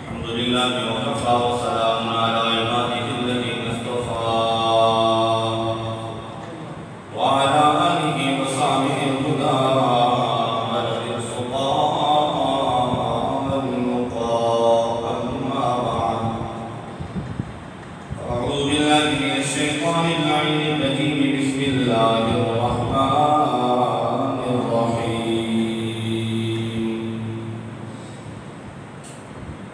अल्हम्दुलिल्लाह व कफ़ा व सलामुन अला इबादिहि अल्लज़ीना इस्तफ़ा व अला आलिहि व सहबिहि हुदा वल सुबा वल मुqa अम्मा बअद अऊज़ु बिल्लाहि मिनश शैतानिर लईनिर रजीम बिस्मिल्लाहिर रहमानिर रहीम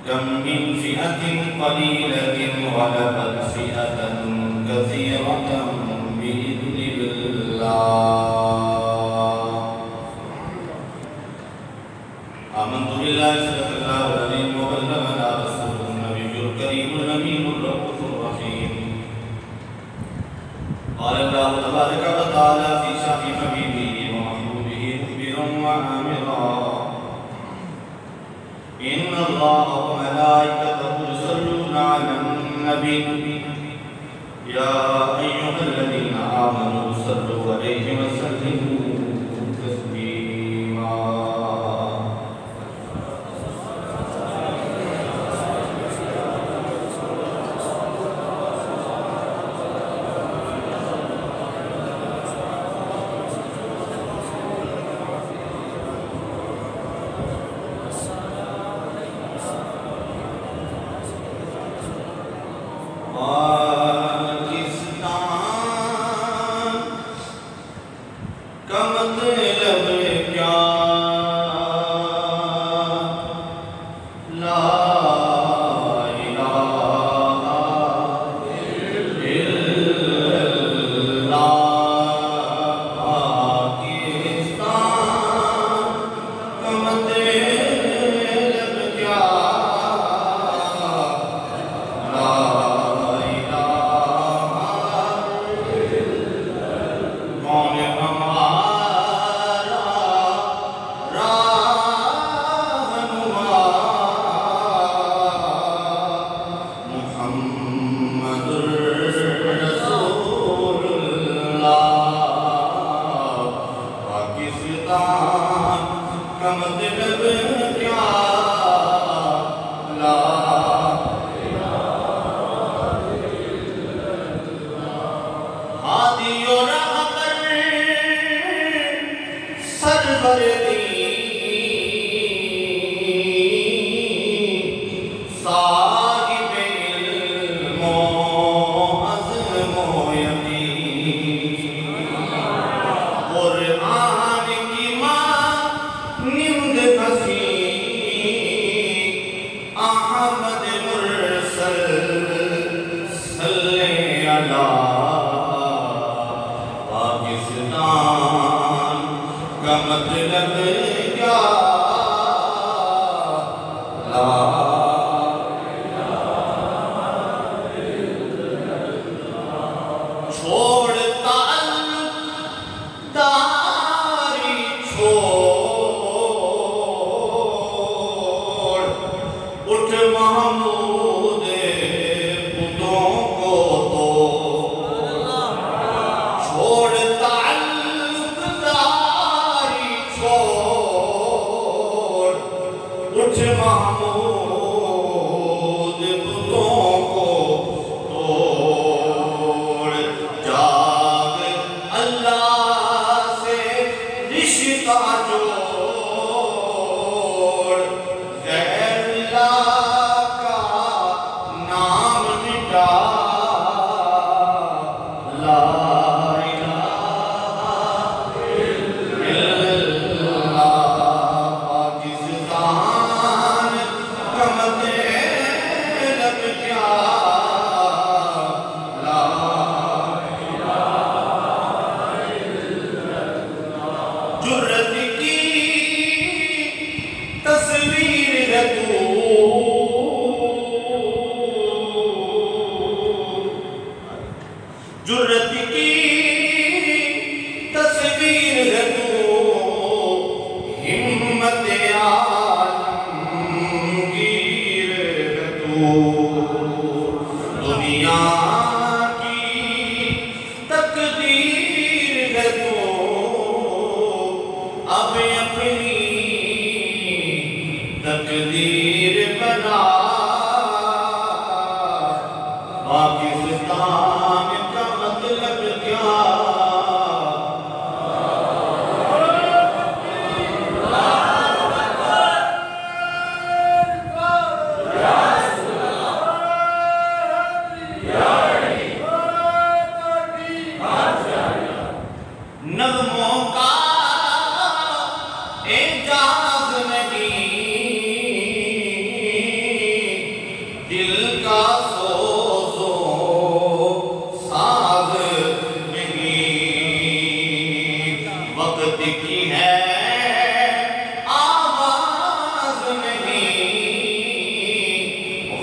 कम मिन फ़िअतिन क़लीलतिन ग़लबत फ़िअतन कसीरतन बिइज़्निल्लाह आमन्तु बिल्लाहि सल्लल्लाहु अलैहि व बल्लगना रसूलुन नबियुल करीमुल अमीनुर रऊफ़ुर रहीम क़ाल अल्लाहु तबारक व तआला फ़ी शानि हबीबिही व महबूबिही मुख़बिरन व आमिरा इन्नल्लाह व मलाइकतहु युसल्लूना अलन नबी या अय्युहल्लज़ीना आमनू सल्लू अलैहि व सल्लिमू तस्लीमा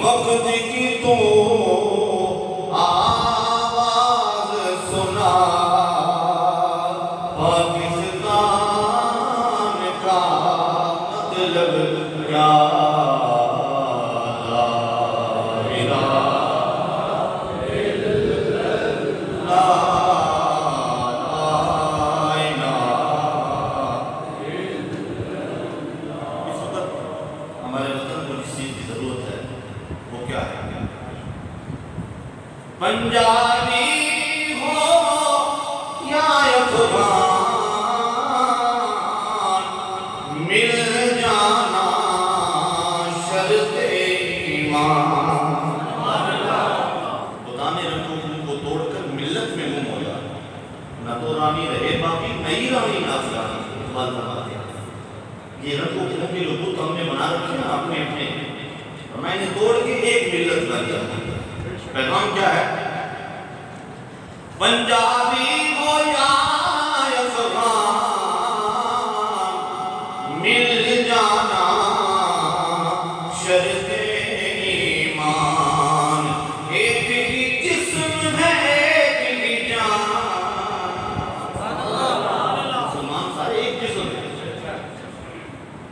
वक्त की तो आवाज सुना, पाकिस्तान का मतलब क्या, पंजाबी हो या अफगान, मिल जाना शर्ते ईमान। पुराने रंगों को तोड़कर मिल्लत में गुम हो जाना, न तो रानी रहे बाकी नई रानी नाफरानी। बात फरमाते हैं ये रंगों के लोग तो हमने बना रखे हैं अपने अपने, मैंने तोड़ के एक मिल्लत बना दिया। पैगाम क्या है? पंजाबी हो या अफगान, मिल जाना शर्ते ईमान। एक ही जिस्म है एक ही जान, मुसलमान सारे एक जिस्म है।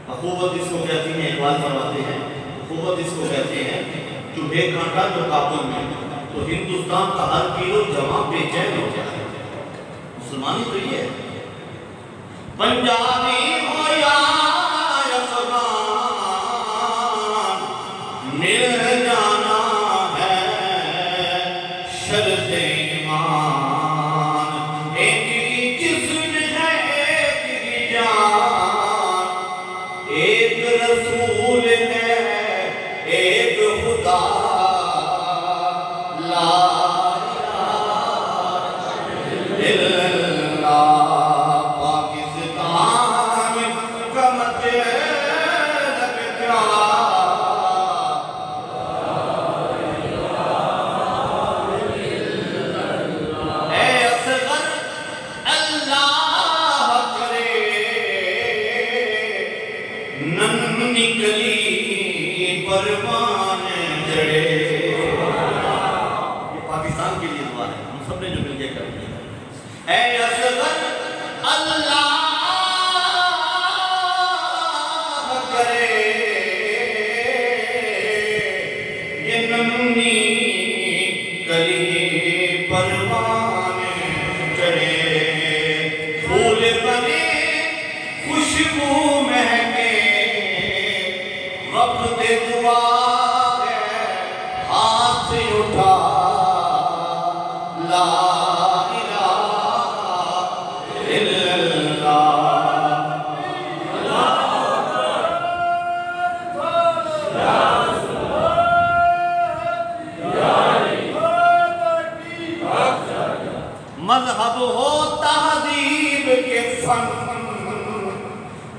अखुवत इसको कहती है, इकबाल फरमाते हैं अखुवत इसको कहते हैं चूहे कांटा जो काबुल में, तो हिंदुस्तान का हर किलो जमा बेचैन हो जाए। मुसलमानी तो ये है। पंजाबी हो या अफगान, मिल जाना है शर्ते ईमान। एक ही जिस्म है एक ही जान, एक रसूल है एक खुदा, पाकिस्तान का मतलब क्या, ऐ असगर अल्लाह करे नन्ही कली परवान चढ़े। पाकिस्तान के लिए दुआ है, हम सब ने जो मिलकर कर दिया। ऐ असगर अल्लाह करे ये नन्ही कली परवान चढ़े। फूल बने खुशबू महके वक्त दुआ है हाथ उठा, ला इलाहा इल्लल्लाह। मजहब हो तहजीब के फन,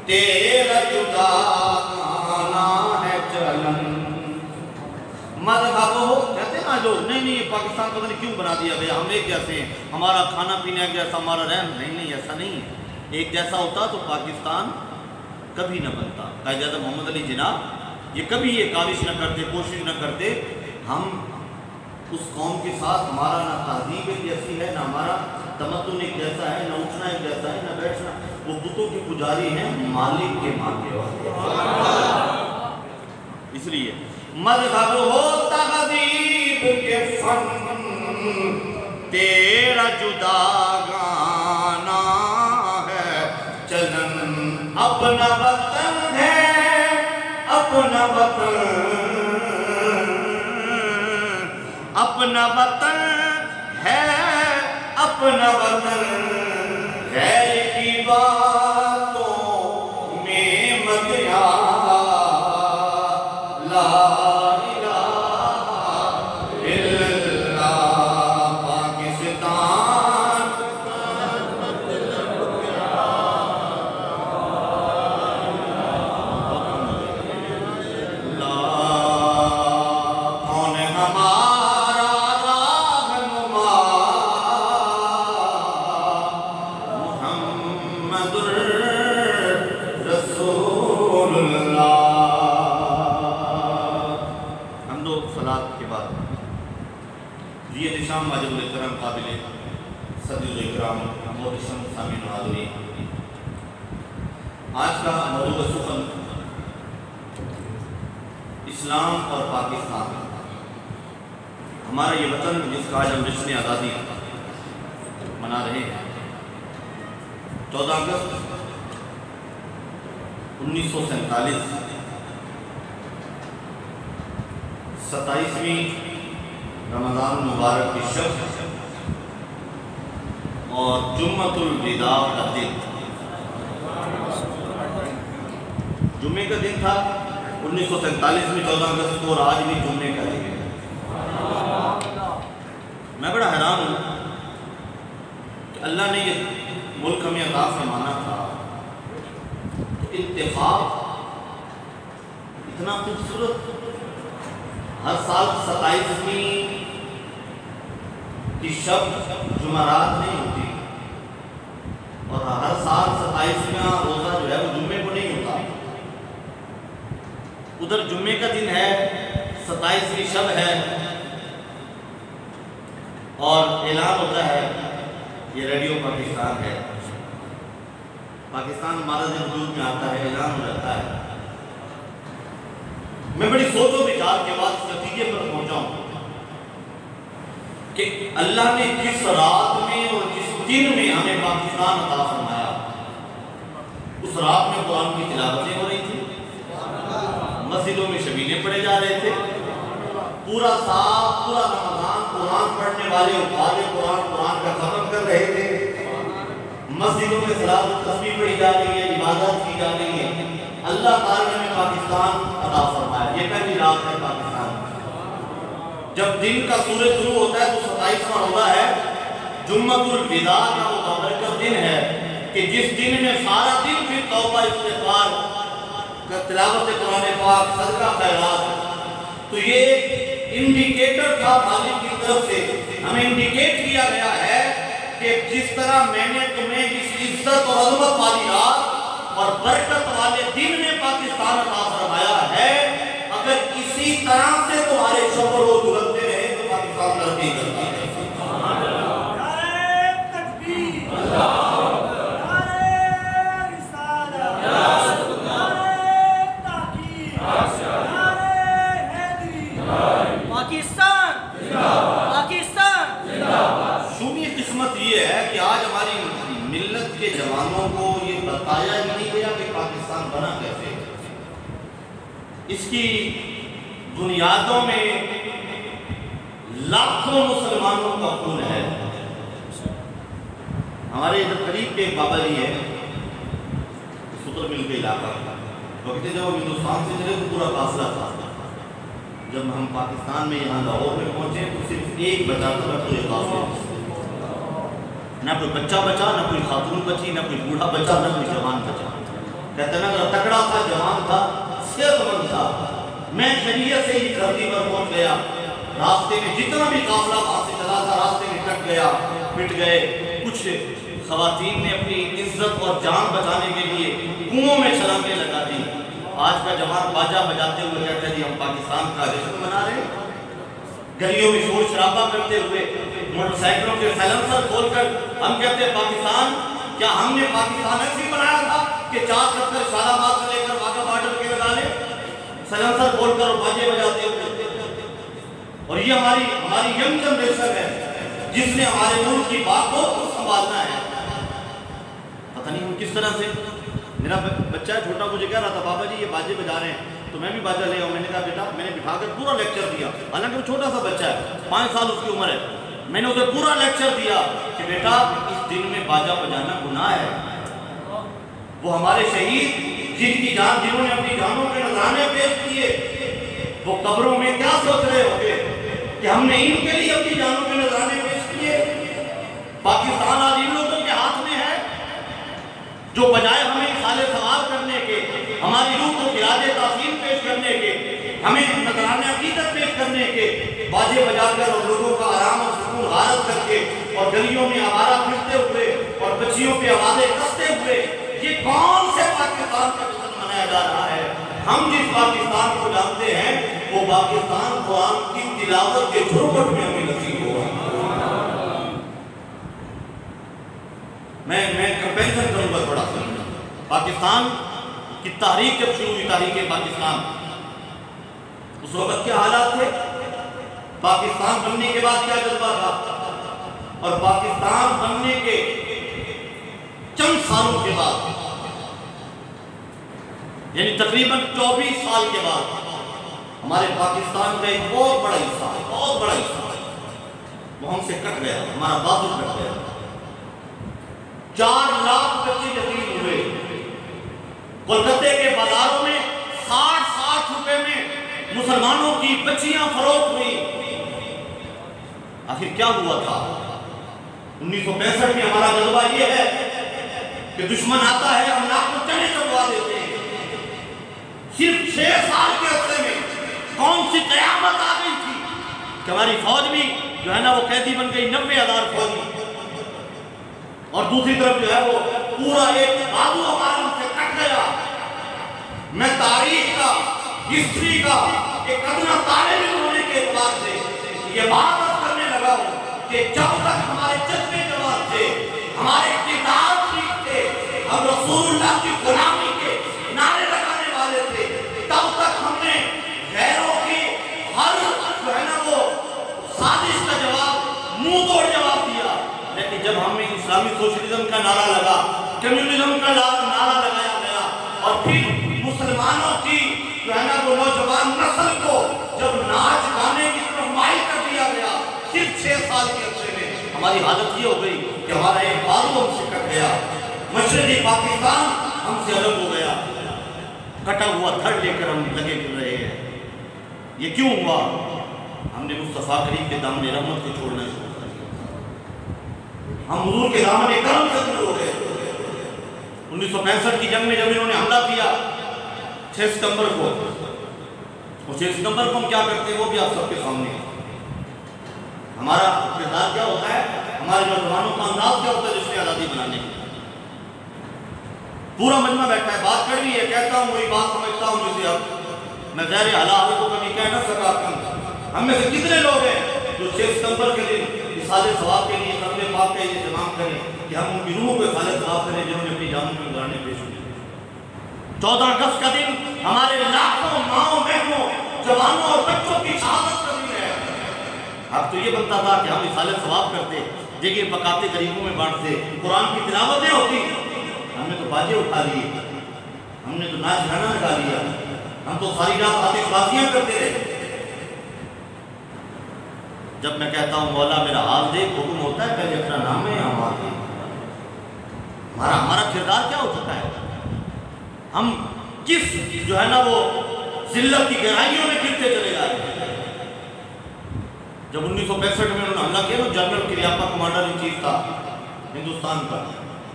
तेरा जुदा गाना है चलन। मजहब हो कहते ना लोग, नहीं पाकिस्तान पता नहीं क्यों बना दिया भैया, हम एक जैसे हैं, हमारा खाना पीना एक जैसा, हमारा रहन। नहीं ऐसा नहीं है। एक जैसा होता तो पाकिस्तान कभी न बनता। कायद मोहम्मद अली जिन्ना ये कभी ये काविश न करते, कोशिश न करते। हम उस कौम के साथ हमारा ना तहजीब एक जैसी है, ना हमारा तमद्दुन एक जैसा है, ना उठना एक जैसा है, ना बैठना। वो बुतों के पुजारी हैं, मालिक के मांगे वाले। इसलिए मजहब हो तहजीब के फन, तेरा जुदा गाना है चलन। अपना वतन है अपना वतन, अपना वतन है अपना वतन। गैर की बातों में मत आ, ला इलाहा इल्लल्लाह। पाकिस्तान कौन हमारा रहनुमा, मुहम्मदुर जी निशान वाजिबुल इकराम काबिल सदील इकराम मोहतरम सामीन हाज़रीन, आज का मौजूद सुखन इस्लाम और पाकिस्तान, हमारा ये वतन जिसका आज हम जश्न आज़ादी मना रहे हैं। 14 अगस्त 1947 27वीं रमज़ान मुबारक की शब और जुम्मतुल विदा का दिन, जुम्मे का दिन था 1947 में 14 अगस्त को, और आज भी जुम्मे का दिन है। मैं बड़ा हैरान हूँ कि अल्लाह ने ये मुल्क हमें अता फरमाना था, तो इत्तेफाक इतना खूबसूरत, हर साल 27वीं की शब जुमेरात नहीं होती, और हर साल 27वां रोज़ा जो है वो जुम्मे को नहीं होता। उधर जुम्मे का दिन है, 27वीं शब है, और ऐलान होता है, ये रेडियो पाकिस्तान है, पाकिस्तान हमारा जब वजूद में आता है ऐलान हो जाता है। मैं बड़ी सोचो विचार के बाद इस नतीजे पर पहुंचा हूं कि अल्लाह ने जिस रात में और जिस दिन में हमें पाकिस्तान अता फरमाया, उस रात में कुरान की तिलावतें हो रही थी, मस्जिदों में शबीले पढ़े जा रहे थे, पूरा रमजान कुरान पढ़ने वाले कुरान का खत्म कर रहे थे, मस्जिदों में सलात व तस्बीह पढ़ी जा रही है, इबादत की जा रही है। अल्लाह ताला ने पाकिस्तान अता फरमाया। ये पहली रात है पाकिस्तान। जब दिन का सूरज शुरू होता है तो 27वां रोज़ा है, जुम्मतुल विदा का वो बाबरकत दिन है कि जिस दिन में सारा दिन फिर तौबा इस्तिग़फ़ार, तिलावत कुरान पाक, सदका खैरात। तो ये इंडिकेटर था मालिक की तरफ से, हमें इंडिकेट किया गया है कि जिस तरह मैंने तुम्हें इस इज्जत और अज़मत वाली रात और बरकत वाले दिन में पाकिस्तान अता फरमाया है, अगर इसी तरह से तुम्हारे शब रोज़ गुजरते रहे तो पाकिस्तान तरक्की करता है। शुक्र किस्मत ये है कि आज हमारी मिल्लत के जवानों को ये बताया ही नहीं गया कि पाकिस्तान बना कैसे। इसकी बुनियादों में लाखों मुसलमानों का खून है। हमारे इधर करीब के एक बाबा जी है, सूत्र मिल के इलाका, तो कहते जब हम हिंदुस्तान से चले तो पूरा फासला था। जब हम पाकिस्तान में यहाँ लाहौर में पहुंचे तो सिर्फ एक बचा था पूरे काफिले, ना कोई बच्चा बचा, ना कोई खातून बची, ना कोई बूढ़ा बचा, ना कोई जवान बचा। कहते ना तकड़ा था, जवान था, सेहतमंद था। मैं शरीयत से ही धरती पर पहुंच गया। रास्ते में जितना भी काफिला वहां से चला था, रास्ते में कट गया, मिट गए। कुछ खवातीन ने अपनी इज्जत और जान बचाने के लिए कुओं में छलांगे लगा दी। आज का जवान बाजा बजाते हुए कहते हैं हम पाकिस्तान का जश्न मना रहे हैं, गलियों में शोर शराबा करते हुए, मोटरसाइकिलों के साइलेंसर खोलकर हम कहते हैं पाकिस्तान। क्या हमने पाकिस्तान ऐसे बनाया था कि 4 चक्कर शालाबाद से लेकर वाघा बॉर्डर के लगा ले, साइलेंसर खोलकर और बाजे बजाते हुए? और ये हमारी यंग जनरेशन है जिसने हमारे मुल्क की बात को संभालना है। पता नहीं हम किस तरह से। मेरा बच्चा छोटा मुझे कह रहा था बाबा जी ये बाजे बजा रहे हैं, तो मैं भी बाजा ले आऊँ। मैंने कहा बेटा, मैंने बिठाकर पूरा लेक्चर दिया, हालांकि वो छोटा सा बच्चा है, 5 साल उसकी उम्र है। मैंने उसे पूरा लेक्चर दिया कि बेटा इस दिन में बाजा बजाना गुनाह है। वो हमारे शहीद जिन्होंने अपनी जानों के नजराने पेश किए, वो कब्रों में क्या सोच रहे होंगे कि हमने इनके लिए अपनी जानों के नजराने पेश किए। पाकिस्तान आज इन लोगों के हाथ में है जो बजाय हमें साले सवाल करने के, हमारी रूह को खिराजे तासीम पेश करने के, हमें नजराने अकीदत पेश करने के, बाजे बजाकर और लोगों का आराम और सुकून गारत करके और गलियों में आवारा फिरते हुए और बच्चियों पे आवाजें कसते हुए, ये कौन से पाकिस्तान का जश्न मनाया जा रहा है? हम जिस पाकिस्तान को जानते हैं वो पाकिस्तान कुरान की तिलावत के झुरमुट में हमें नसीब हुआ। मैं कंपेरिजन करूंगा थोड़ा सा। पाकिस्तान की तारीख जब शुरू हुई, तारीख पाकिस्तान, उस वक्त क्या हालात थे, पाकिस्तान बनने के बाद क्या जज्बा था, और पाकिस्तान बनने के चंद सालों के बाद, यानी तकरीबन 24 साल के बाद, हमारे पाकिस्तान का एक बहुत बड़ा हिस्सा है, बहुत बड़ा हिस्सा वो हमसे कट गया, हमारा बाजू कट गया। 4 लाख बच्चे यतीम हुए। कोलकाता के बाजारों में 60-60 रुपए में मुसलमानों की बच्चियां फरोख्त हुई। आखिर क्या हुआ था? 1965 में हमारा जज्बा यह है कि दुश्मन आता है, हम नाक को चने चढ़वा देते हैं। सिर्फ 6 साल के अरसे में कौन सी कयामत आ गई थी कि हमारी फौज भी जो है ना वो कैदी बन गई, 90,000 फौजी, और दूसरी तरफ जो है वो पूरा एक बाजू हमारा हमसे कट गया। मैं तारीख का, हिस्ट्री का एक अदना तालिब होने के बाद से ये बात करने लगा हूं कि जब तक हमारे जज्बे जवाब थे, हमारे किताब ठीक थे, हम रसूलुल्लाह की गुलामी के नारे लगाने वाले थे, तब तक हमने गैरों की हर जो है ना वो साजिश का जवाब, मुंह तोड़ जवाब दिया। लेकिन जब हमें इस्लामी सोशलिज्म का नारा लगा, कम्युनिज्म का नारा लगाया गया, और फिर मुसलमानों की जो है ना वो नौजवान नस्ल को जब नाच गाने की तरफ माइल कर दिया गया, सिर्फ 6 साल के अरसे में हमारी हालत ये हो गई कि हमारा एक बाजू हमसे कट गया, मशरक़ी पाकिस्तान हमसे अलग हो गया, कटा हुआ धड़ लेकर हम लगे फिर रहे हैं। ये क्यों हुआ? हमने मुस्तफ़ा करीम के दामन रहमत को छोड़ना शुरू कर दिया। हम हुजूर के दामन करम से दूर हो गए। 1965 की जंग में जब इन्होंने हमला किया 6 सितंबर को, और 6 सितंबर को हम क्या करते हैं वो भी आप सबके सामने। हमारा किरदार क्या होता है, हमारे नौजवानों का अंदाज क्या होता है जिसने आज़ादी बनाने की। पूरा मजमा बैठा है, बात कड़वी है, कहता हूँ वही बात समझता हूँ जिसे अब मैं ज़ाहिर हालात को कभी कह न सका। हम में से कितने लोग हैं जो 6 सितंबर के दिन इसाले सवाब के लिए अपने पाप का इंतजाम करें कि हम उनकी रूह को इसाले सवाब करें जिन्होंने अपनी जानों में गुजारने पेश किए। 14 अगस्त का दिन हमारे लाखों माओ बहनों, जवानों और बच्चों की शहादत का दिन है। अब तो ये बनता था कि हम इसाले सवाब करते, जगह पकाते, गरीबों में बांटते, कुरान की तिलावतें होती, हमने तो बाजे उठा लिए, हमने तो नाच गाना लगा लिया, हम तो सारी रात आतिशबाजियां करते रहे। जब मैं कहता हूं मौला मेरा हाल देख, हुक्म होता है पहले अपना नाम है हमारा दे। हमारा किरदार क्या हो चुका है? हम किस जो है ना वो जिल्लत की गहराइयों में गिरते चले जा रहे हैं। जब 1965 में उन्होंने हमला किया, जनरल किरियाप्पा कमांडर इन चीफ था हिंदुस्तान का,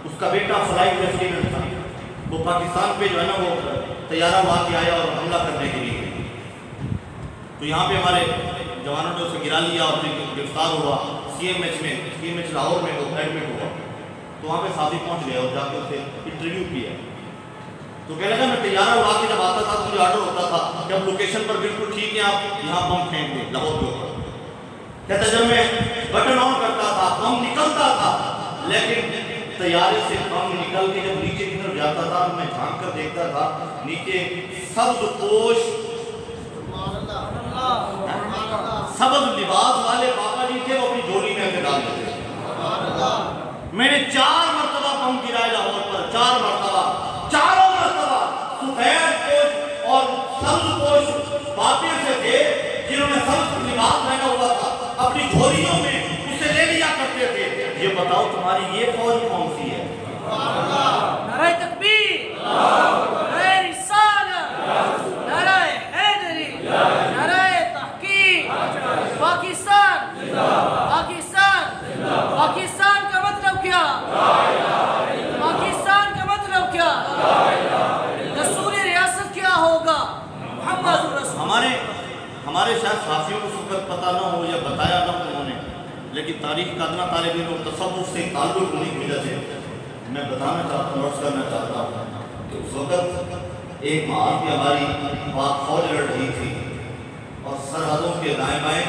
उसका बेटा फ्लाइट लेफ्टिनेंट था, वो पाकिस्तान पे जो है ना वो तैयारा वहाँ के आया और हमला करने के लिए। तो यहाँ पे हमारे जवानों ने उसे गिरा लिया और गिरफ्तार हुआ। CMH लाहौर में वो एडमिट हुआ। तो वहाँ पे साथी पहुँच गया और जाके उसे इंटरव्यू किया। तो कहने लगा मैं तैयारा उड़ा के जब आता था तो मुझे ऑर्डर होता था कि अब लोकेशन पर बिल्कुल ठीक है, आप यहाँ बम फेंक दें लाहौर के ऊपर। कहता जब मैं बटन ऑन करता था बम निकलता था, लेकिन तैयारे से बम निकल के जब नीचे की तरफ जाता था तो मैं झांक कर देखता था नीचे सबज लिबास वाले बाबा जी थे, वो अपनी झोली में ऐसे डाल देते थे। मैंने 4 मरतबा बम गिराए लाहौर पर, 4 मरतबा, चारों मरतबा सफेद पोश और सब्ज पोश बाबे से थे जिन्होंने सब्ज लिबास पहना हुआ था, अपनी झोलियों में उसे ले लिया करते थे। ये बताओ तुम्हारी ये फौज कौन सी है? नारे तकबीर, नारे रिसालत, नारे हैदरी, नारे तहकीक। पाकिस्तान, पाकिस्तान का मतलब क्या? पाकिस्तान का मतलब क्या? दस्तूरी रियासत क्या होगा? मोहम्मद रसूल। हमारे शायद साथियों को सुखद पता ना हो या बताया ना उन्होंने, लेकिन तारीख का अदना तालिब इल्म और तसव्वुफ से ताल्लुक़ होने की वजह से मैं बताना चाहता हूँ, अर्ज़ करना चाहता हूँ कि उस वक्त एक माह की हमारी पाक फौज लड़ रही थी और सरहदों के दाएं बाएं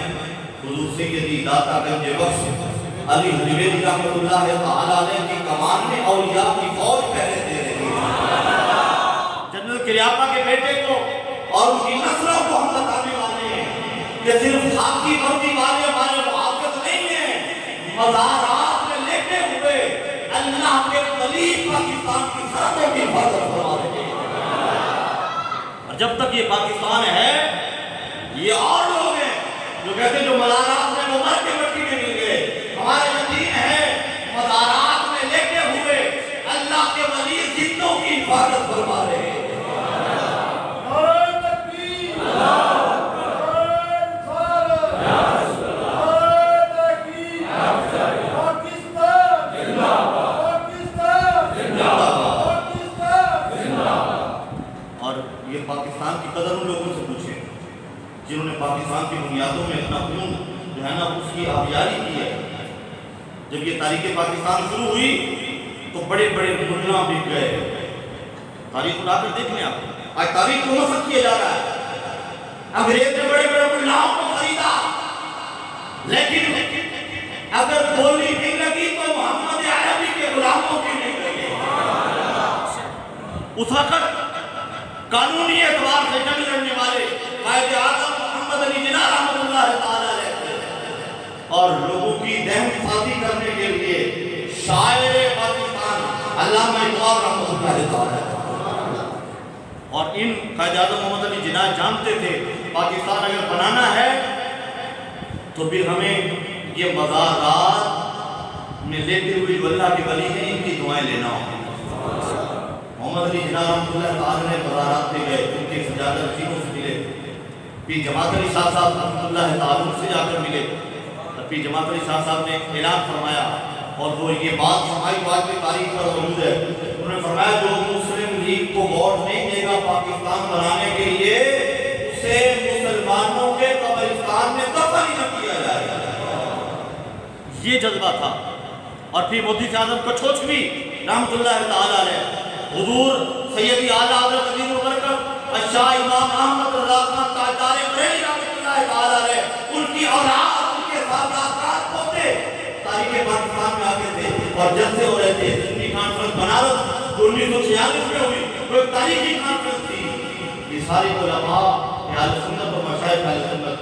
हुजूर सैयदी दाता गंज बख्श अली हजवेरी रहमतुल्लाह तआला अलैह की कमान में औलिया की फौज पहले दे रही है। जनरल किरियापा के बेटे को और उनकी नस्लों को हम बताने वाले हैं कि सिर्फ खाकी वर्दी वाले हमारे मुहाफिज नहीं है, मज़ारात में लेटे हुए अल्लाह के वली पाकिस्तान की सरहदों की हिफाजत फरमा रहे हैं। और जब तक ये पाकिस्तान है, ये और लोग हैं जो कहते हैं जो मज़ारात में वो मर के मिट्टी में मिल गए। हमारे यकीन है मज़ारात में लेटे हुए अल्लाह के वली जिंदों की हिफाजत फरमा रहे हैं। पाकिस्तान की कदर उन लोगों से पूछे जिन्होंने पाकिस्तान की बुनियादों में अपना खून जो है ना उसकी आबियारी की है। जब ये तारीख पाकिस्तान शुरू हुई तो बड़े बड़े मुल्ला बिक गए। तारीख उठाकर देख लें आप, आज तारीख को नफरत किया जा रहा है। अंग्रेज ने बड़े बड़े मुल्लाओं को खरीदा, लेकिन अगर गोली नहीं लगी तो मोहम्मद अरबी के गुलामों की नहीं लगी। उस वक्त कानूनी एतबार से जंग लड़ने वाले कायदे आज़म मोहम्मद अली जिन्ना रहमतुल्लाह तआला अलैह और लोगों की दहशतसाजी करने के लिए शायर पाकिस्तान अल्लामा इकबाल रहमतुल्लाह तआला और इन कायदे आज़म मोहम्मद अली जिन्ना जानते थे पाकिस्तान अगर बनाना है तो फिर हमें ये मज़ारात में लेते हुए जो अल्लाह के वली हैं इनकी दुआएं लेना होगी। मोहम्मद अली जिन्ना रहमतुल्लाह तआला ने मज़ारात पे गए, उनके सजादा रशीदों से मिले। फिर जमात अली शाह साहब रहमतुल्लाह तआला से जाकर मिले। फिर जमात अली शाह साहब ने ऐलान फरमाया और वो ये बात हमारी बात की तारीख पर मौजूद है। उन्होंने फरमाया जो मुस्लिम लीग को वोट नहीं देगा पाकिस्तान बनाने के लिए उसे मुसलमानों के कब्रिस्तान में दफन ही न किया जाएगा। ये जज्बा था। और फिर मोदी आज़म को छोचवी रहमतुल्लाह तआला अलैह हुजूर सैयदी आला हज़रत अज़ीमुल बरकत शाह इमाम अहमद रज़ा खान ताजदार बरेली रहमतुल्लाह तआला अलैह उनकी औलाद उनके साहबजाद पोते तारीख़ पाकिस्तान में आते थे और जलसे हो रहे थे। सुन्नी कॉन्फ्रेंस बनारस जो 1946 में हुई वो एक तारीख़ी कॉन्फ्रेंस थी। ये सारे उलमा अहले सुन्नत और मशाइख अहले सुन्नत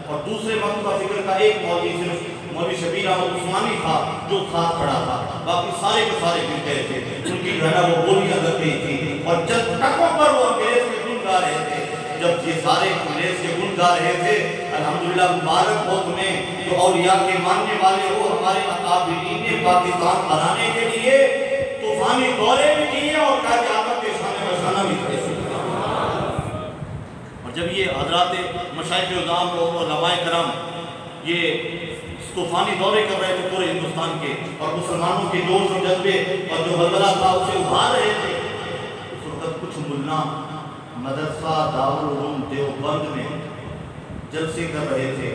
और दूसरे मकतबा फ़िक्र का एक मौलवी सिर्फ मौलवी शबीर अहमद उस्मानी था जो साथ खड़ा था, बाकी सारे के सारे गिर गए थे। उनकी जो है ना वो गोलियां लग गई थी और जब टकों पर वो अंग्रेज के गुण गा रहे थे, जब ये सारे अंग्रेज के गुण गा रहे थे, अल्हम्दुलिल्लाह मुबारक हो तुम्हें जो औलिया के मानने वाले हो। हमारे अकाबिरीन ने पाकिस्तान बनाने के लिए तूफानी दौरे भी किए और कायदे आज़म के शान बशाना भी खड़े थे। और जब ये हज़रात मशाइख़ उज़्ज़ाम और उलमाए करम ये तूफानी दौरे कर रहे थे पूरे हिंदुस्तान के और मुसलमानों के जोश और जज्बे और जो हलबला था उसे उभार रहे थे, उस वक्त कुछ मुल्ला मदरसा दारुल उलूम देवबंद में जलसे कर रहे थे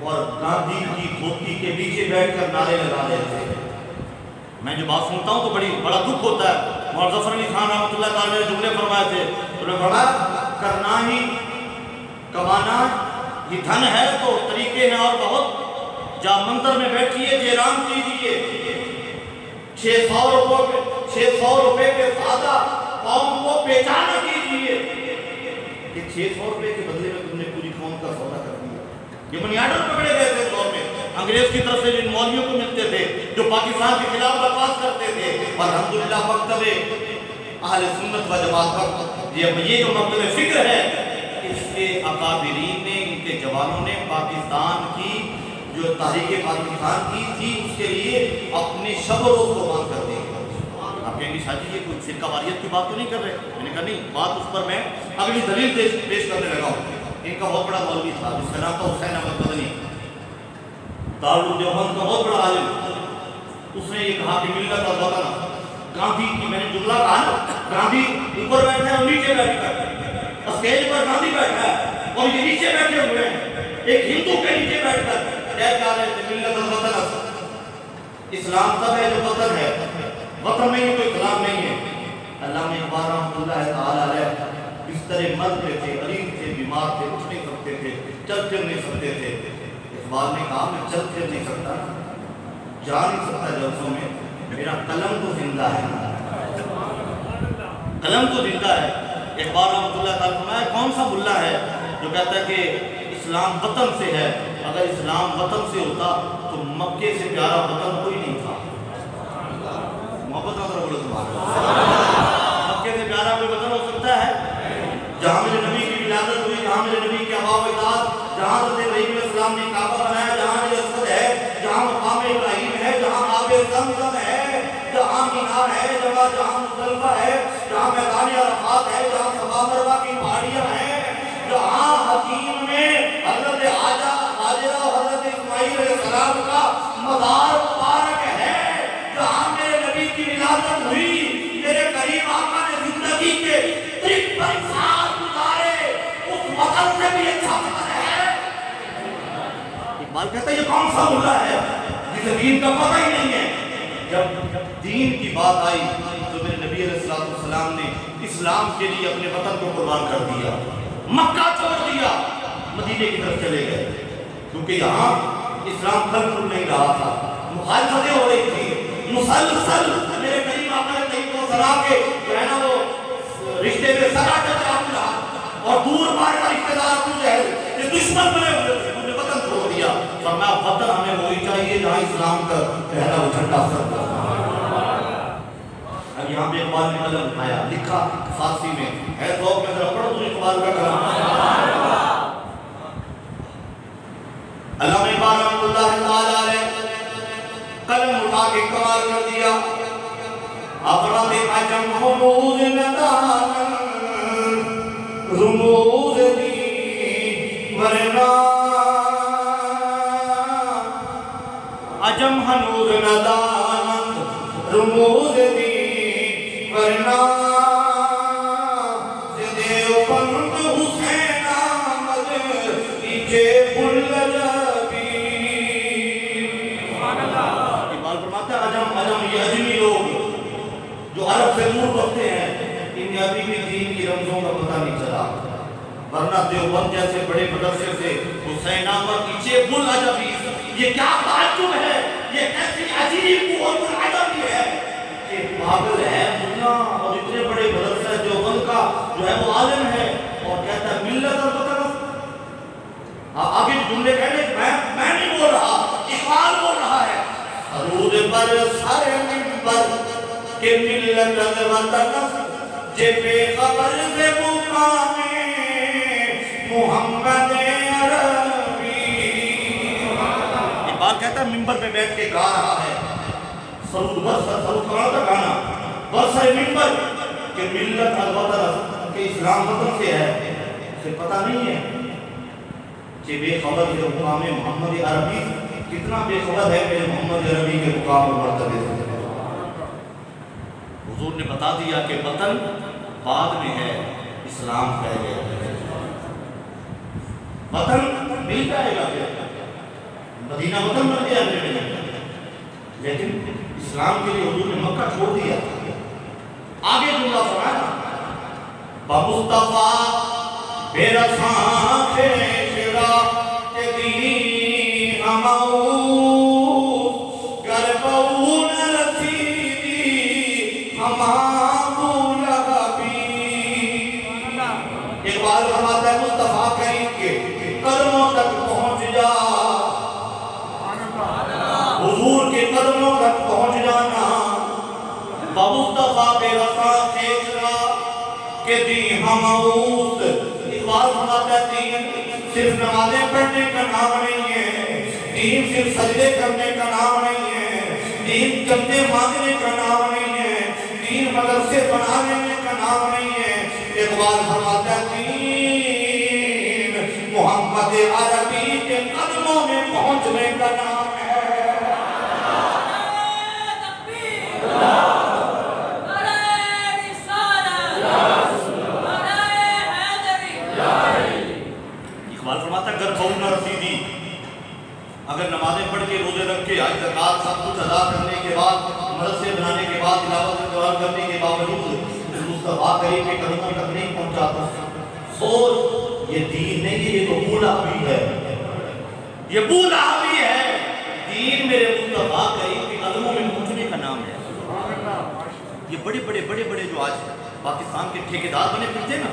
और गांधी की धोती के पीछे बैठकर नारे लगा रहे थे। मैं जो बात सुनता हूँ तो बड़ा दुख होता है। मौलाना ज़फ़र अली खान रहमतुल्लाह तआला ने जुमले फरमाए थे, उन्होंने फरमाया करना ही कमाना ये धन है तो तरीके हैं और बहुत, जा मंदिर में बैठिए जयराम कीजिए 600 रुपए के सादा कौम को पहचान कीजिए कि 600 रुपए के बदले में तुमने पूरी कौम का सौदा कर दिया। ये बुनियादों पकड़े गए थे दौर में अंग्रेज की तरफ से जिन मौलवियों को मिलते थे जो पाकिस्तान के खिलाफ बकवास करते थे। और अल्हम्दुलिल्लाह मकतबे अहले सुन्नत व जमात वक्त ये जो मकतबे फिक्र है इसके अकाबिरीन ने इनके जवानों ने पाकिस्तान की जो तारीख़ पाकिस्तान की थी उसके लिए अपने शब रोज़ कुर्बान कर दी। आप कहेंगे शादी ये कोई फिरका वारियत की बात तो नहीं कर रहे? मैंने कहा नहीं, बात उस पर मैं अगली दलील पेश करने लगा हूँ। इनका बहुत बड़ा मौलवी था जिसका नाम था हुसैन अहमद मदनी, दारुल देवबंद का बहुत बड़ा आलिम। उसने ये कहा कि मिल्लत और वतन, गांधी की मैंने जुमला कहा ना, गांधी ऊपर बैठा है और नीचे बैठा है, स्टेज पर गांधी बैठा है और ये नीचे बैठे हुए हैं, एक हिंदू के नीचे बैठकर क्या रहे थे मिल्लत और वतन। इस्लाम तब है जो वतन है, वतन नहीं है तो इस्लाम नहीं है। अल्लामा इकबाल रहमतुल्लाह तआला अलैह बिस्तर मर्द पे थे, गरीब थे, बीमार थे, उठ नहीं सकते थे, चल फिर नहीं सकते थे। इकबाल ने कहा मैं चल फिर नहीं सकता, जा नहीं सकता जलसों में, मेरा कलम तो जिंदा है, कलम तो जिंदा है। एक बार रहमतुल्लाह ताला फरमाया, कौन सा मुल्ला है जो कहता है कि इस्लाम वतन से है? अगर इस्लाम वतन से होता तो मक्के से प्यारा वतन कोई नहीं था। मोहब्बत ना बोलो मक्के से प्यारा कोई वतन हो सकता है? जहाँ मेरे नबी की विलादत हुई, जहाँ मेरे नबी के आबा-ओ-अजदाद, जहाँ हज़रत इब्राहीम अलैहिस्सलाम ने काबा बनाया, जहाँ यसद है, जहाँ मकाम इब्राहीम है, जहाँ आबे ज़मज़म है, जहाँ मीना है, जहाँ मुज़दलिफा है, जहाँ मैदान अरफात है, जहाँ सफा मरवा की पहाड़ियाँ हैं, जहाँ हकीम में हज़रत हाजरा और हज़रत इस्माईल अलैहिस्सलाम का मज़ार मुबारक है, जहाँ मेरे नबी की विलादत हुई, मेरे करीम आका ने जिंदगी के 53 साल गुजारे, उस वतन से भी अच्छा वतन है। इकबाल कहता है ये कौन सा मुल्ला है जिसे दीन का पता ही नहीं है? जब दीन की बात आई तो मेरे नबी अलैहिस्सलाम ने इस्लाम के लिए अपने वतन को कुर्बान कर दिया, मक्का छोड़ दिया, मदीने की तरफ चले गए, क्योंकि यहाँ इस्लाम फल फूल नहीं रहा था, मुखालफतें हो रही थी मुसलसल। मेरे करीम आका ने को सरा के जो है ना वो रिश्ते में सगा चचा रहा और दूर बार का रिश्तेदार अबू जहल ये दुश्मन बने हुए थे, उन्होंने वतन छोड़ दिया। फरमाया वतन हमें वही चाहिए जहाँ इस्लाम का पहला वो झंडा फहरता। अब यहाँ पे इकबाल ने कलम उठाया, लिखा फारसी में है, तो मैं जरा पढ़ दूं इकबाल का कलम। अल्लामा इकबाल रहमतुल्लाह ताला अलैह कलम उठा के कमाल कर दिया। अफराद अजम हुमूज नदान रुमूज दी वरना अजम हनूज नदान रुमूज दी वरना देवबंद हुसैन अहमद इजे बुल्लजबी। इकबाल फरमाता है अजम ये अजमी लोग जो अरब से दूर रहते हैं, इन अभी भी दीन की रमजों का पता नहीं चला, वरना देवबंद जैसे बड़े मदरसे से हुसैन अहमद इजे बुल्लजबी, ये क्या ताज्जुब है, ये कैसी अजीब कुव्वतुल अदब है, ये पागल है मुल्ला और इतने बड़े मदरसे देवबंद का जो है वो आलिम है और कहता है मिल्लत और वतन। आगे जुमले कहने मैं नहीं बोल रहा, इकबाल बोल रहा है। अरूद पर सारे मिंबर के मिल्लत और वतन जे बेखबर से मुकामे मोहम्मद अरबी। इकबाल कहता है मिंबर पे बैठ के गा रहा है सरूद का गाना, बरसर मिंबर के मिल्लत और वतन के इस्लाम वतन से है, उसे पता नहीं है कि बेखबर के मुकाम मोहम्मद अरबी, कितना बेखबर है मेरे मोहम्मद अरबी के मुकाम और मर्तबे से। हुजूर ने बता दिया कि वतन बाद में है, इस्लाम पहले है। वतन मिल जाएगा, मदीना वतन बन गया मेरे, लेकिन इस्लाम के लिए हुजूर ने मक्का छोड़ दिया। आगे जुमला फरमाया बामुस्तफा बेरफा शेरा के दी हमाऊ गरबऊ नरसीदी हमाबू लहबी। इकबाल फरमाता है मुस्तफा करीम के कदमों तक पहुंच जा, हुजूर के कदमों तक पहुंच जाना। बामुस्तफा बेरफा शेरा के दी हमाऊस। इकबाल फरमाता है सिर्फ नमाज़ें पढ़ने का नाम नहीं है, दीन सिर्फ सजदे करने का नाम नहीं है, दीन चंदे मांगने का नाम नहीं है, दीन मदरसे बनाने का नाम नहीं है। इकबाल फरमाता है दीन मोहम्मद अरबी के कदमों में पहुंचने का नाम है। इकबाल फरमाता है गरबऊ नरसीदी, अगर नमाजें पढ़ के रोजे रख के हज ज़कात सब कुछ अदा करने के बाद मदरसे बनाने के बाद तिलावत कुरान करने के बावजूद मुस्तफा करीम के कदमों तक नहीं पहुंचा तो सोच ये दीन नहीं है, ये तो बूढ़ा भी है, ये बूढ़ा भी है। दीन मेरे मुस्तफा करीम बड़े बड़े जो आज पाकिस्तान के ठेकेदार बने फिरते ना,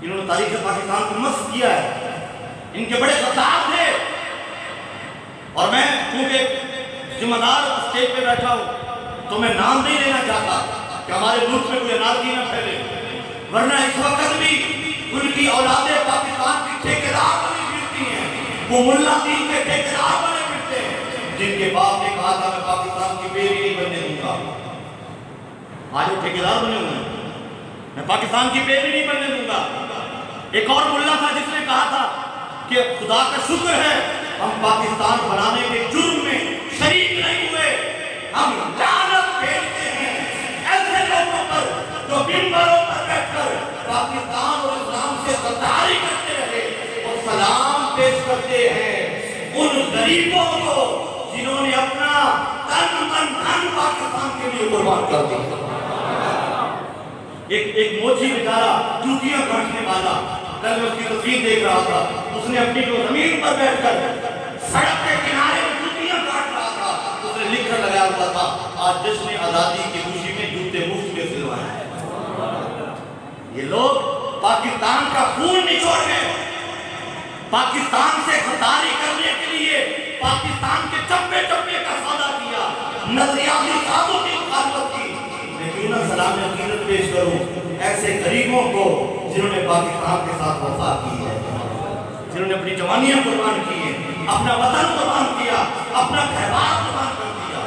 इन्होंने तारीख पाकिस्तान को मस्त किया है, इनके बड़े गद्दार थे। और मैं क्योंकि जिम्मेदार स्टेज पे बैठा हूँ तो मैं नाम नहीं लेना चाहता कि हमारे मुल्क में कोई अनारकी न फैले, वरना इस वक्त भी उनकी औलादे पाकिस्तान की ठेकेदार बनी फिरती हैं, वो मुल्ला दीन के ठेकेदार बने फिरते हैं, जिनके बाप ने कहा था मैं पाकिस्तान की बेरी नहीं बनने दूंगा। आज वो ठेकेदार बने हुए हैं, मैं पाकिस्तान की बेरी नहीं बनने दूंगा। एक और मुल्ला था जिसने कहा था कि खुदा का शुक्र है हम पाकिस्तान बनाने के जुर्म में शरीक नहीं हुए, हम लानत भेजते हैं ऐसे लोगों पर जो मिंबरों पर बैठकर पाकिस्तान और इस्लाम से गद्दारी करते रहे, और सलाम पेश करते हैं उन गरीबों को जिन्होंने अपना तन मन धन पाकिस्तान के लिए कुर्बान कर दिया। एक मोची बेचारा जूतियां काटने वाला, कल मैं उसकी तस्वीर देख रहा था, उसने अपनी जो जमीन पर बैठकर सड़क के किनारे में जूतियां काट रहा था, उसने लिखकर लगाया हुआ था आज जश्न आजादी की खुशी में जूते मुफ्त में सिलवाए। ये लोग पाकिस्तान का खून निचोड़ गए, पाकिस्तान से गद्दारी करने के लिए पाकिस्तान के चप्पे चप्पे का सौदा किया, नजरियाती साधों की मुखालफत की। मैं क्यों ना सलाम अकीदत पेश करूं ऐसे गरीबों को जिन्होंने पाकिस्तान के साथ वफा की है, जिन्होंने अपनी जवानियां कुर्बान की है, अपना वतन कुर्बान किया, अपना घर-बार कुर्बान कर दिया।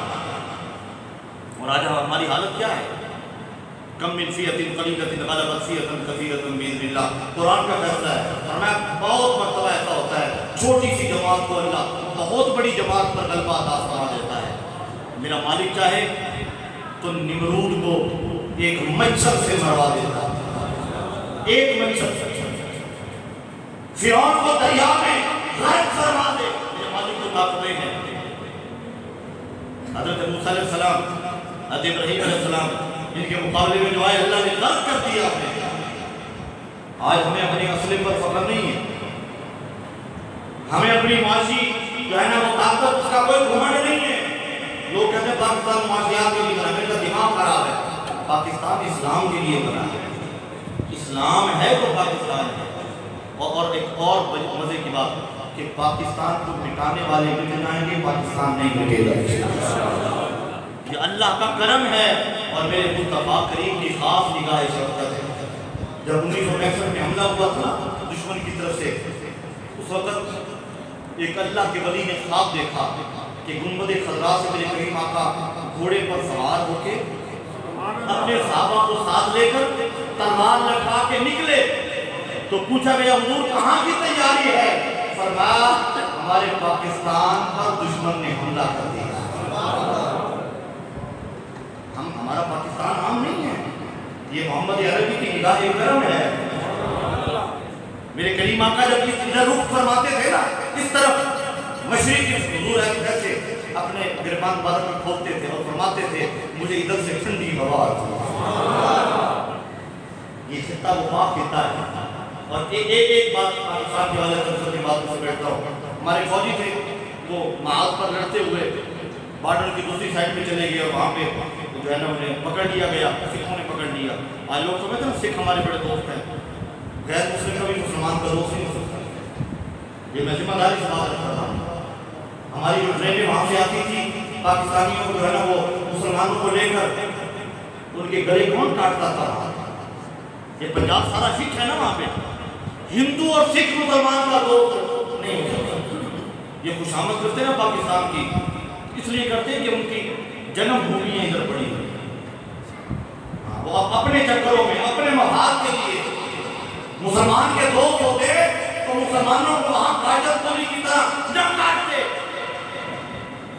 और आज हमारी हालत क्या है? कम मिन फियतिन कलीलतिन गलबत फियतन कसीरतन बिइज़्निल्लाह, कुरान का फैसला है। और मैं बहुत मर्तबा ऐसा होता है छोटी सी जमात को अल्लाह बहुत बड़ी जमात पर गलबा अता फरमा देता है। मेरा मालिक चाहे तो निमरूद को एक मच्छर से मरवा देता, एक मच्छर से। फिरौन को दरिया में गर्क फरमा दे, मेरे मालिक को ताकतें हैं। हज़रत मूसा अलैहिस्सलाम, हज़रत इब्राहीम अलैहिस्सलाम, इनके मुकाबले में जो है अल्लाह ने गर्क कर दिया। आज हमें अपने असले पर फख्र नहीं है, हमें अपनी माशी जो है ना वो ताकत, उसका कोई घमंड नहीं है। लोग कहते हैं पाकिस्तान माशियात के लिए बना, मेरा दिमाग खराब है। पाकिस्तान इस्लाम के लिए बना है, इस्लाम है तो पाकिस्तान है। और एक और मजे की बात कि पाकिस्तान को मिटाने वाले मिट जाएंगे, पाकिस्तान नहीं मिटेगा। ये अल्लाह का करम है और मेरे मुस्तफा करीम की खास निगाह शफ़क़त है। जब 1965 में हमला हुआ था दुश्मन की तरफ से, उस वक्त एक अल्लाह के वली ने ख्वाब देखा कि गुंबद खज़रा से मेरे करीम आका घोड़े पर सवार होके अपने सहाबा को साथ लेकर तलवार लटका के निकले। तो पूछा गया हुजूर कहाँ की तैयारी है? फरमाया हमारे पाकिस्तान पर दुश्मन ने हमला कर दिया। हमारा पाकिस्तान आम नहीं है, ये मोहम्मद अरबी की निगाह करम है। मेरे करीम आका जब इधर रुख फरमाते थे ना इस तरफ मशरिक की, हुजूर ऐसे अपने गिरबान मुबारक में खोलते थे और फरमाते थे मुझे इधर से ठंडी हवा आती है। ये खिता वो पाक खिता है। और एक बात पाकिस्तान के वाले तरफ की बात से बैठता हूँ, हमारे फौजी थे वो महाज पर लड़ते हुए बॉर्डर की दूसरी साइड में चले गए और वहाँ पे जो है ना उन्हें पकड़ लिया गया, सिखों ने पकड़ लिया। आज लोग समझते हैं सिख हमारे बड़े दोस्त हैं, गैर मुस्लिम कभी मुसलमान का दोस्त नहीं हो सकता। ये मैं जिम्मेदारी से बात करता हूँ। हमारी जो ट्रेनें वहाँ से आती थी पाकिस्तानियों को जो है ना वो मुसलमानों को लेकर उनके गले कौन काटता था? ये पंजाब सारा सिख है ना, वहाँ पे हिंदू और सिख मुसलमान का दोस्त नहीं हो सकता। ये खुशामद करते ना पाकिस्तान की, इसलिए करते हैं कि उनकी जन्मभूमि इधर पड़ी हुई, वो अपने चक्करों में अपने मफाद के लिए मुसलमान के दोस्त होते तो मुसलमानों को वहाँ काजल गोली की तरह न काटते।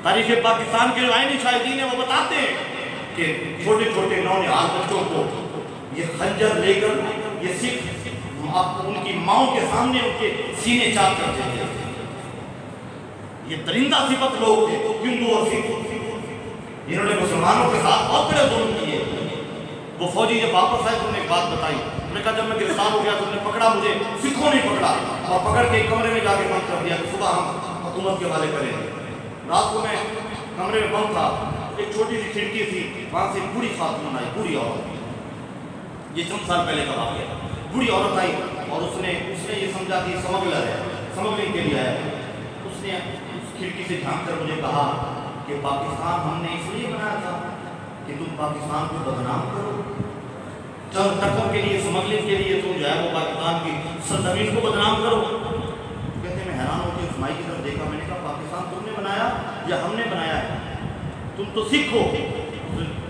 तारीख पाकिस्तान के जो आईनी शाहिदीन है वो बताते हैं कि छोटे छोटे नौनिहाल बच्चों को ये खंजर लेकर ये सिख उनकी माओ के सामने उनके सीने चाक करते थे। ये दरिंदा सिफत लोग थे हिंदू और सिख, इन्होंने मुसलमानों के साथ बहुत बड़े जुल्म किए। वो फौजी जब वापस आए तो उन्होंने एक बात बताई, उन्होंने कहा जब मैं गिरफ्तार हो गया तो उन्होंने पकड़ा मुझे, सिखों ने पकड़ा और पकड़ के एक कमरे में जाके बंद कर दिया कि सुबह हम हुकूमत के हवाले करेंगे। रात को मैं कमरे में बंद था एक छोटी सी खिड़की थी, वहाँ से बूढ़ी खातून आई, बूढ़ी औरत, ये चंद साल पहले का वाक़या। बूढ़ी औरत आई और उसने ये समझा कि स्मगलर है, स्मगलिंग के लिए आया। उसने उस खिड़की से झांक कर मुझे कहा कि पाकिस्तान हमने इसलिए बनाया था कि तुम पाकिस्तान को बदनाम करो, चंद टकों के लिए, स्मगलिंग के लिए तुम जो है वो पाकिस्तान की सरजमीन को बदनाम करो। कहते मैं हैरान होकर उस माई की तरफ देखा, मैंने कहा पाकिस्तान तुमने बनाया या हमने बनाया है? तुम तो सिख हो।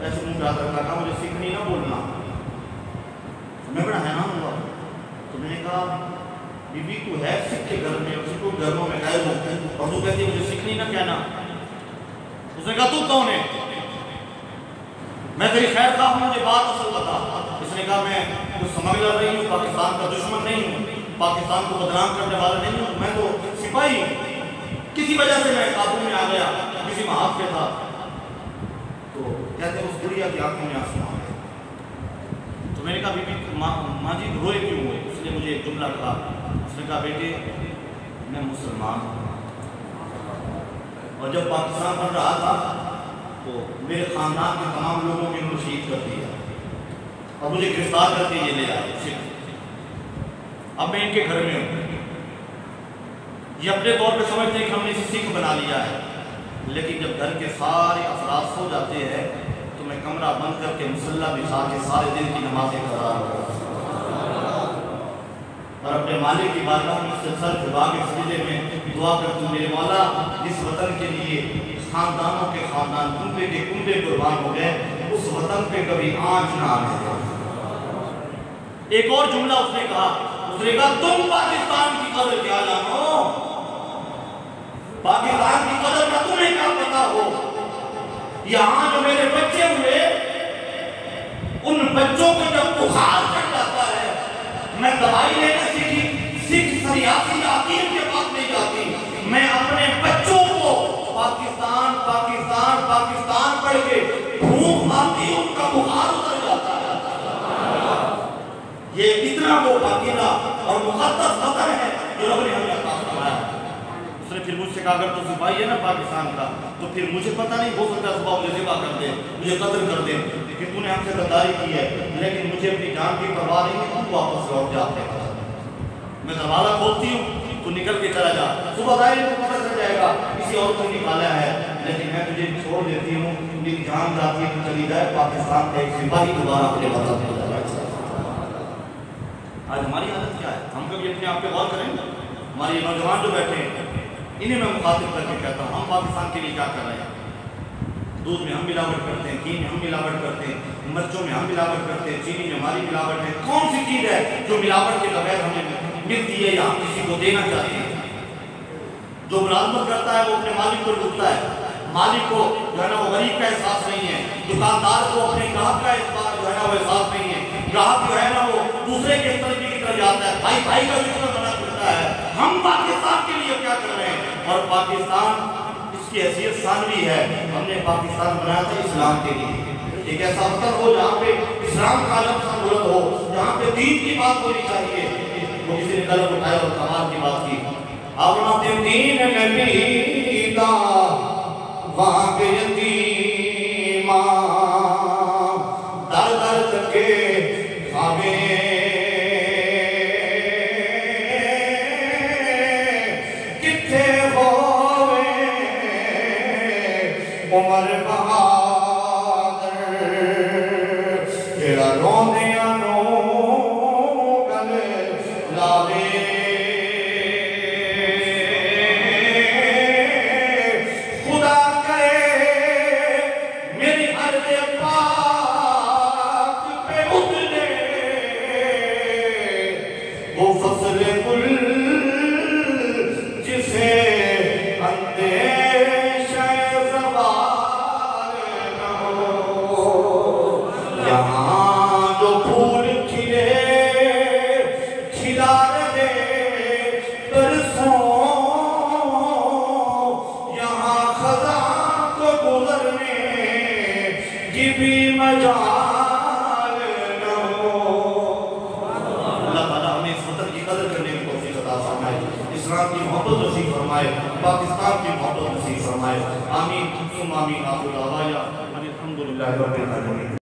ऐसे मुँह पे हाथ रखा, कहा मुझे सिख नहीं ना बोलना। मैं बड़ा हैरान हुआ। तो मैंने कहा बीबी तू है सिख के घर में, उसको घरों में गए हो और तू कहती मुझे सिख नहीं ना कहना। उसने कहा तू कौन है? मैं तेरी खैर खा हूँ, मुझे बात असल बता। उसने कहा मैं कुछ स्मगलर नहीं हूँ, पाकिस्तान का दुश्मन नहीं हूँ, पाकिस्तान को बदनाम करने वाला नहीं हूँ, मैं तो सिपाही हूँ। किसी वजह से मैं काबू में आ गया, किसी महाज पे था। तो कहते उस बुढ़िया की आंखों में आंसू आ गए। तो मैंने कहा बीबी माँ जी रोए क्यों हुए? उसने मुझे एक जुमला कहा। उसने कहा बेटे मैं मुसलमान हूँ और जब पाकिस्तान बन रहा था तो मेरे ख़ानदान के तमाम लोगों को इन्होंने शहीद कर दिया और मुझे गिरफ्तार करके ये ले आए सिख। अब मैं इनके घर में हूँ। ये अपने तौर पे समझते हैं कि हमने इसे सिख बना लिया है, लेकिन जब घर के सारे अफराद सो जाते हैं तो मैं कमरा बंद करके मुसल्ला बिछा के सारे दिन की नमाज़ें करा और अपने मालिक की बारगाह में सर झुका के सजदे में दुआ करता हूँ, मेरे मौला जिस वतन के लिए खानदानों के खानदान कुंबे के कुंबे कुर्बान हो गए, उस वतन पे कभी आँच ना आने दे। एक और जुमला उसने कहा, तुम पाकिस्तान की कदर क्या जानो? पाकिस्तान की कदर का तुम्हें क्या पता हो? यहाँ जो मेरे बच्चे हुए, उन बच्चों को जब बुखार चढ़ जाता है, मैं दवाई लेना सीखी, सिख सरियासी हकीम के पास नहीं जाती, मैं अपने बच्चों को पाकिस्तान पाकिस्तान पाकिस्तान पढ़ के भूख मारती, उनका बुखार उतर जाता है। ये इतना वो पाकीज़ा और मुक़द्दस वतन है जो रब ने हमें अता फरमाया। उसने फिर मुझसे कहा अगर तो सिपाही है ना पाकिस्तान का, तो फिर मुझे पता नहीं, हो सकता है सुबह मुझे ज़िबा कर दे, मुझे कत्ल कर दे, कि तूने हमसे गद्दारी की है, लेकिन मुझे अपनी जान की परवाह नहीं है, तू वापस लौट जा। मैं दरवाज़ा खोलती हूँ, तू निकल के चला जा, सुबह आए तो पता चल जाएगा किसी और को निकाला है, लेकिन मैं तुझे छोड़ देती हूँ, मेरी जान जाती है तो चली जाए, पाकिस्तान का एक सिपाही दोबारा अपने वतन में जाए। आज हमारी हालत क्या है? हम कभी अपने आप पे गौर करें? हमारे नौजवान जो बैठे हैं, इन्हें मैं मुखातिब करके कहता हूँ, हम पाकिस्तान के लिए क्या कर रहे हैं? दूध में हम मिलावट करते हैं, घी में हम मिलावट करते हैं, मिर्चों में हम मिलावट करते हैं, चीनी में हमारी मिलावट है। कौन सी चीज़ है जो मिलावट के बगैर हमें मिलती है या हम किसी को देना चाहते हैं? जो मुलाजमत करता है वो अपने मालिक को लूटता है, मालिक को जो है ना वो गरीब का एहसास नहीं है, दुकानदार को अपने ग्राहक का जो है ना वो एहसास नहीं है, ग्राहक जो है ना वो दूसरे के तरफ की तरफ जाता है, भाई भाई का दुश्मन बना करता है। हम पाकिस्तान के लिए क्या कर रहे हैं? और पाकिस्तान इसकी हैसियत सानवी है, हमने पाकिस्तान बनाया था इस्लाम के लिए, एक ऐसा वतन हो जहाँ पे इस्लाम का लफ्ज़ बुलंद हो, जहाँ पे दीन की बात होनी चाहिए। वो किसी ने कलम उठाया और कमाल की बात की, अपना दीन नबी दा वहाँ पे यतीमा दर दर तके खावे किथे होवे उमर बहादुर तेरा रोने नो गल लावे खुदा करे मेरी अर्ज़ पाक पे उतरे वो फसल गुल जिसे अंदेशा ज़वाल न हो। यहाँ जो फूल खिले खिला रहे तरसों, यहाँ खज़ां को गुज़रने की भी मजाल न हो। अल्लाह ताला हमें इस वतन की कदर करने की तौफीक अता फरमाए, इस्लाम की मोहब्बत नसीब फरमाए, पाकिस्तान की मोहब्बत नसीब फरमाए। आमीन सुम्मा आमीन। आखिर दावाना अनिल हम्दुलिल्लाहि रब्बिल आलमीन।